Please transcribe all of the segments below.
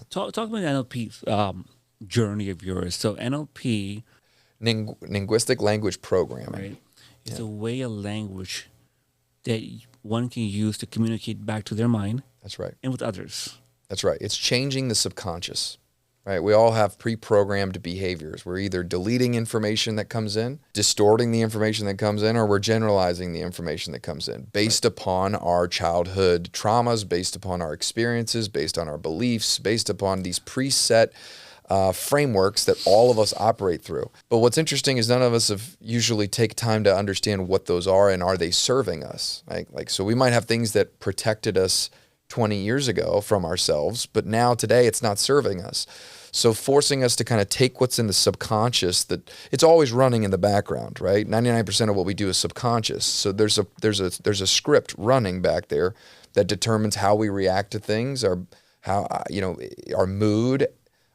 Talk about the NLP journey of yours. So NLP, Linguistic language programming. right, is a way of language that one can use to communicate back to their mind That's right. and with others. That's right. It's changing the subconscious, right? We all have pre-programmed behaviors. We're either deleting information that comes in, distorting the information that comes in, or we're generalizing the information that comes in based upon our childhood traumas, based upon our experiences, based on our beliefs, based upon these preset frameworks that all of us operate through. But what's interesting is none of us have usually take time to understand what those are and are they serving us, right? Like, so we might have things that protected us 20 years ago from ourselves, but now today it's not serving us. So forcing us to kind of take what's in the subconscious, that it's always running in the background, right? 99% of what we do is subconscious. So there's a script running back there that determines how we react to things, our mood,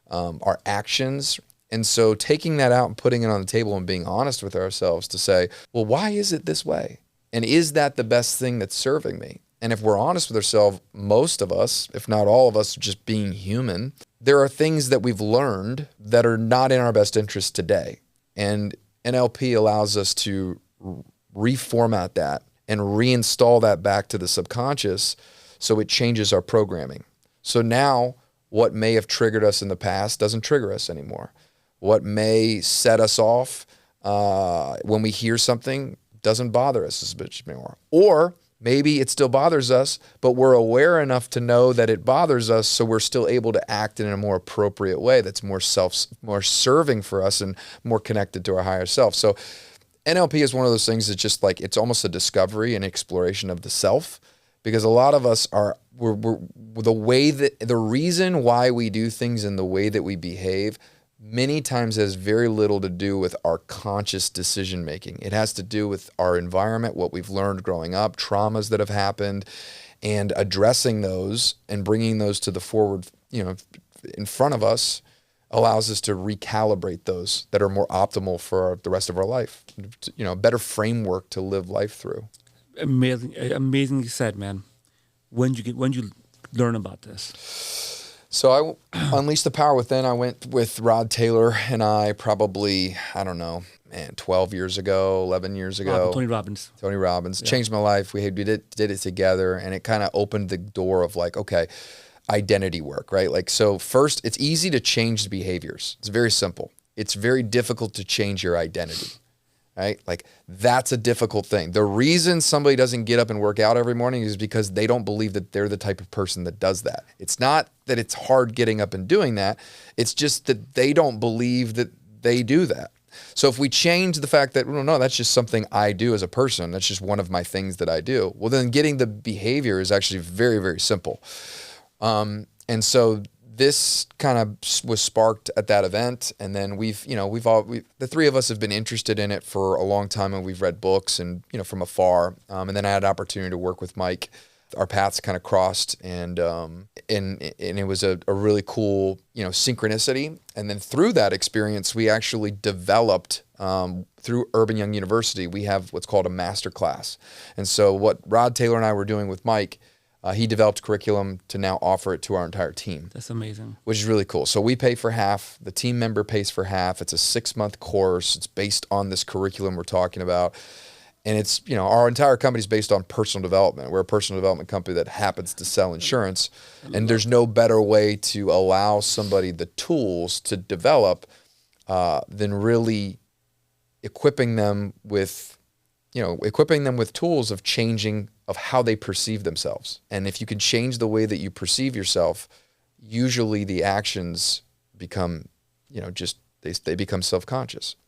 our actions. And so taking that out and putting it on the table and being honest with ourselves to say, well, why is it this way? And is that the best thing that's serving me? And if we're honest with ourselves, most of us, if not all of us, just being human, there are things that we've learned that are not in our best interest today. And NLP allows us to reformat that and reinstall that back to the subconscious so it changes our programming. So now what may have triggered us in the past doesn't trigger us anymore. What may set us off when we hear something doesn't bother us as much anymore. Or maybe it still bothers us, but we're aware enough to know that it bothers us, so we're still able to act in a more appropriate way that's more serving for us and more connected to our higher self. So NLP is one of those things that's just like, it's almost a discovery and exploration of the self, because a lot of us the reason why we do things and the way that we behave many times has very little to do with our conscious decision making. It has to do with our environment, what we've learned growing up, traumas that have happened, and addressing those and bringing those to the forward, in front of us allows us to recalibrate those that are more optimal for the rest of our life. A better framework to live life through. Amazingly said, man. When did you learn about this? So I unleashed the power within. I went with Rod Taylor and I probably, 12 years ago, 11 years ago. Tony Robbins. Yeah. Changed my life. We did it together, and it kind of opened the door of like, okay, identity work, right? Like, so first, it's easy to change the behaviors. It's very simple. It's very difficult to change your identity. Right? Like, that's a difficult thing. The reason somebody doesn't get up and work out every morning is because they don't believe that they're the type of person that does that. It's not that it's hard getting up and doing that. It's just that they don't believe that they do that. So if we change the fact that, well, no, that's just something I do as a person, that's just one of my things that I do, well, then getting the behavior is actually very, very simple. And so this kind of was sparked at that event, and then the three of us have been interested in it for a long time, and we've read books and from afar. And then I had an opportunity to work with Mike. Our paths kind of crossed, and it was a really cool synchronicity. And then through that experience, we actually developed through Urban Young University. We have what's called a master class, and so what Rod Taylor and I were doing with Mike. He developed curriculum to now offer it to our entire team. That's amazing. Which is really cool. So we pay for half. The team member pays for half. It's a 6-month course. It's based on this curriculum we're talking about. And it's, our entire company is based on personal development. We're a personal development company that happens to sell insurance. And there's no better way to allow somebody the tools to develop than really equipping them with tools of changing of how they perceive themselves. And if you can change the way that you perceive yourself, usually the actions become, they become self-conscious.